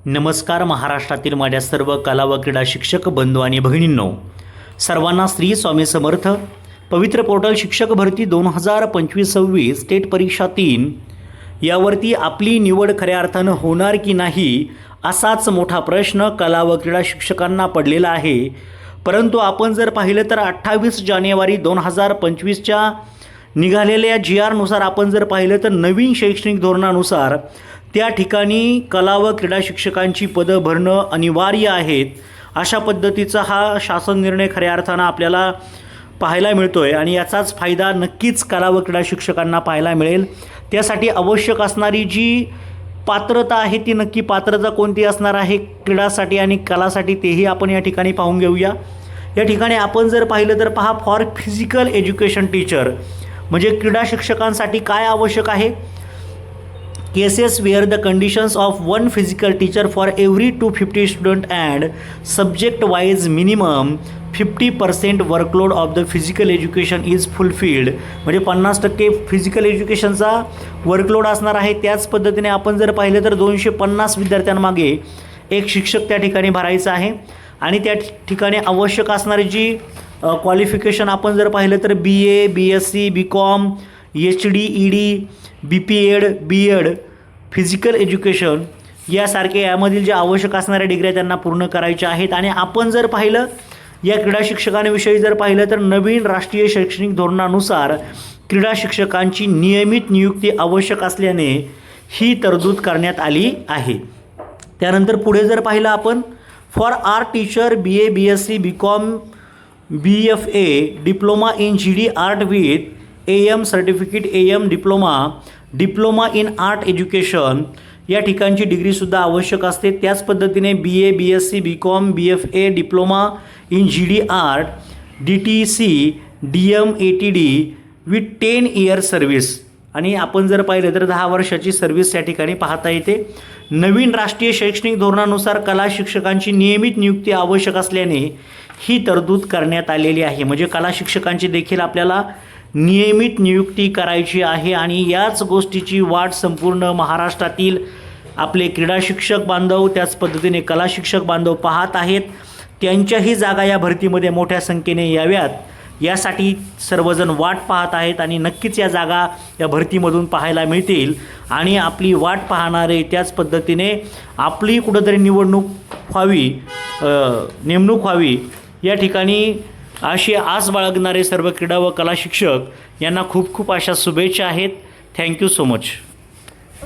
नमस्कार महाराष्ट्रातील माझ्या सर्व कला व क्रीडा शिक्षक बंधू आणि भगिनींनो, सर्वांना श्री स्वामी समर्थ. पवित्र पोर्टल शिक्षक भरती 2025-26 स्टेट परीक्षा 3 यावरती आपली निवड खऱ्या अर्थानं होणार की नाही असाच मोठा प्रश्न कला व क्रीडा शिक्षकांना पडलेला आहे. परंतु आपण जर पाहिलं तर 28 जानेवारी 2025च्या निघालेल्या GR नुसार आपण जर पाहिलं तर नवीन शैक्षणिक धोरणानुसार त्या ठिकाणी कला व क्रीडा शिक्षकांची पदं भरणं अनिवार्य आहेत. अशा पद्धतीचा हा शासन निर्णय खऱ्या अर्थानं आपल्याला पाहायला मिळतो आहे आणि याचाच फायदा नक्कीच कला व क्रीडा शिक्षकांना पाहायला मिळेल. त्यासाठी आवश्यक असणारी जी पात्रता आहे ती नक्की पात्रता कोणती असणार आहे क्रीडासाठी आणि कलासाठी तेही आपण या ठिकाणी पाहून घेऊया. या ठिकाणी आपण जर पाहिलं तर पहा, फॉर फिजिकल एज्युकेशन टीचर म्हणजे क्रीडा शिक्षकांसाठी काय आवश्यक आहे. cases where the conditions of one physical teacher for every 250 student and subject wise minimum 50% workload of the physical education is fulfilled म्हणजे 50% फिजिकल एज्युकेशनचा वर्कलोड असणार आहे. त्याच पद्धतीने आपण जर पाहिलं तर 250 विद्यार्थ्यांमागे एक शिक्षक त्या ठिकाणी भरायचा आहे आणि त्या ठिकाणी आवश्यक असणारी जी क्वालिफिकेशन आपण जर पाहिलं तर BA, BSc, BCom, HD, ED, BPEd, BEd, physical education यासारखे यामधील जे आवश्यक असणाऱ्या डिग्र्या त्यांना पूर्ण करायच्या आहेत. आणि आपण जर पाहिलं या क्रीडा शिक्षकांविषयी जर पाहिलं तर नवीन राष्ट्रीय शैक्षणिक धोरणानुसार क्रीडा शिक्षकांची नियमित नियुक्ती आवश्यक असल्याने ही तरतूद करण्यात आली आहे. त्यानंतर पुढे जर पाहिलं आपण for art teacher BA, BSc, BCom, BFA, diploma in GD art with AM certificate, AM diploma in art education या ठिकाणची डिग्रीसुद्धा आवश्यक असते. त्याच पद्धतीने BA, BSc, BCom, BFA, diploma in GD art, DTC, DM, ATD with 10 year service आणि आपण जर पाहिलं तर 10 वर्षाची सर्व्हिस या ठिकाणी पाहता येते. नवीन राष्ट्रीय शैक्षणिक धोरणानुसार कला शिक्षकांची नियमित नियुक्ती आवश्यक असल्याने ही तरतूद करण्यात आलेली आहे. म्हणजे कला शिक्षकांची देखील आपल्याला नियमित नियुक्ती करायची आहे आणि याच गोष्टीची वाट संपूर्ण महाराष्ट्रातील आपले क्रीडा शिक्षक बांधव त्याच पद्धतीने कला शिक्षक बांधव पाहत आहेत. त्यांच्याही जागा या भरतीमध्ये मोठ्या संख्येने याव्यात यासाठी सर्वजण वाट पाहत आहेत आणि नक्कीच या जागा या भरतीमधून पाहायला मिळतील आणि आपली वाट पाहणारे त्याच पद्धतीने आपली कुठंतरी नेमणूक व्हावी या ठिकाणी अशी आस बाळगणारे सर्व क्रीडा व कला शिक्षक यांना खूप खूप अशा शुभेच्छा आहेत. Thank you so much.